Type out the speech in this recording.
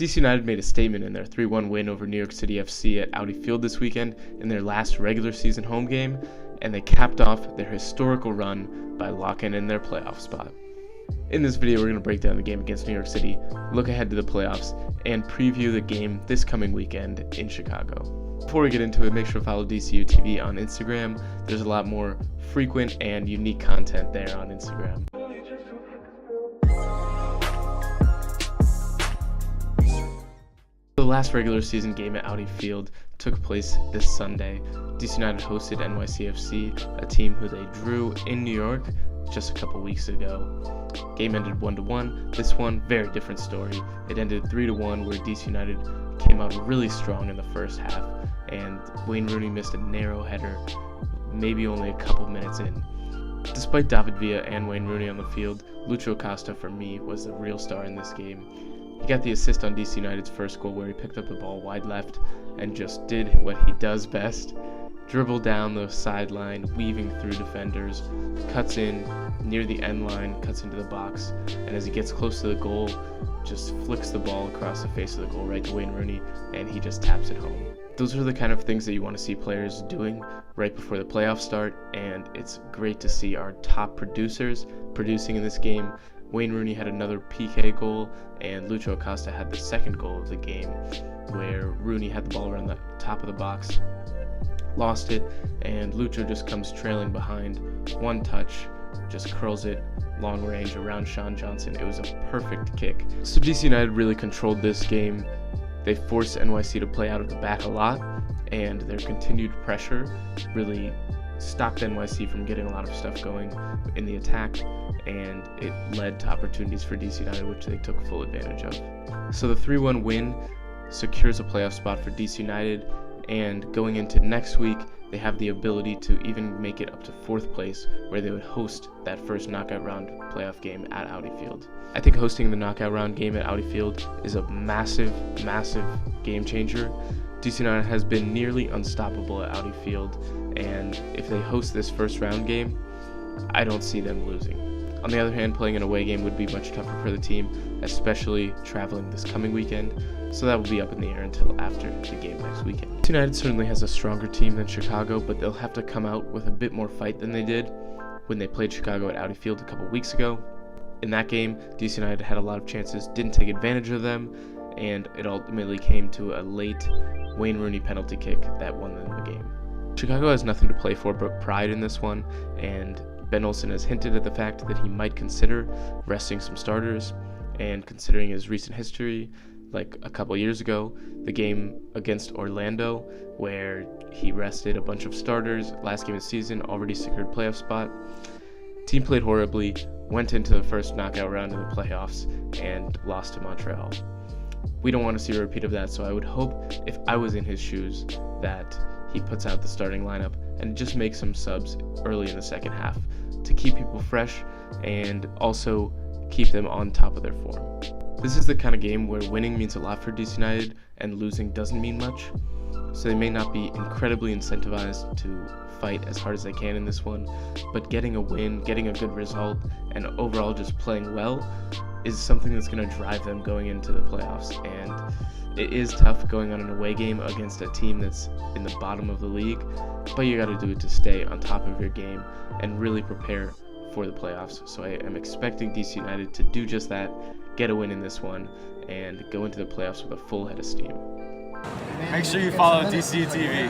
DC United made a statement in their 3-1 win over New York City FC at Audi Field this weekend in their last regular season home game, and they capped off their historical run by locking in their playoff spot. In this video, we're going to break down the game against New York City, look ahead to the playoffs, and preview the game this coming weekend in Chicago. Before we get into it, make sure to follow DCU TV on Instagram. There's a lot more frequent and unique content there on Instagram. The last regular season game at Audi Field took place this Sunday. DC United hosted NYCFC, a team who they drew in New York just a couple weeks ago. Game ended 1-1. This one, very different story. It ended 3-1, where DC United came out really strong in the first half, and Wayne Rooney missed a narrow header, maybe only a couple minutes in. Despite David Villa and Wayne Rooney on the field, Lucho Acosta, for me, was the real star in this game. He got the assist on DC United's first goal, where he picked up the ball wide left and just did what he does best. Dribbled down the sideline, weaving through defenders, cuts in near the end line, cuts into the box, and as he gets close to the goal, just flicks the ball across the face of the goal right to Wayne Rooney, and he just taps it home. Those are the kind of things that you want to see players doing right before the playoffs start, and it's great to see our top producers producing in this game. Wayne Rooney had another PK goal, and Lucho Acosta had the second goal of the game, where Rooney had the ball around the top of the box, lost it, and Lucho just comes trailing behind, one touch, just curls it long range around Sean Johnson. It was a perfect kick. So DC United really controlled this game. They forced NYC to play out of the back a lot, and their continued pressure really stopped NYC from getting a lot of stuff going in the attack, and it led to opportunities for DC United, which they took full advantage of. So the 3-1 win secures a playoff spot for DC United, and going into next week, they have the ability to even make it up to 4th place, where they would host that first knockout round playoff game at Audi Field. I think hosting the knockout round game at Audi Field is a massive game changer. DC United has been nearly unstoppable at Audi Field, and if they host this first round game, I don't see them losing. On the other hand, playing an away game would be much tougher for the team, especially traveling this coming weekend, so that will be up in the air until after the game next weekend. DC United certainly has a stronger team than Chicago, but they'll have to come out with a bit more fight than they did when they played Chicago at Audi Field a couple weeks ago. In that game, DC United had a lot of chances, didn't take advantage of them, and it ultimately came to a late Wayne Rooney penalty kick that won them the game. Chicago has nothing to play for but pride in this one, and Ben Olsen has hinted at the fact that he might consider resting some starters, and considering his recent history, like a couple years ago, the game against Orlando, where he rested a bunch of starters, last game of the season, already secured playoff spot. Team played horribly, went into the first knockout round of the playoffs, and lost to Montreal. We don't want to see a repeat of that, so I would hope, if I was in his shoes, that he puts out the starting lineup and just makes some subs early in the second half to keep people fresh and also keep them on top of their form. This is the kind of game where winning means a lot for DC United and losing doesn't mean much, so they may not be incredibly incentivized to fight as hard as they can in this one, but getting a win, getting a good result, and overall just playing well is something that's going to drive them going into the playoffs. And it is tough going on an away game against a team that's in the bottom of the league, but you got to do it to stay on top of your game and really prepare for the playoffs. So I am expecting DC United to do just that, get a win in this one, and go into the playoffs with a full head of steam. Make sure you follow DCU TV.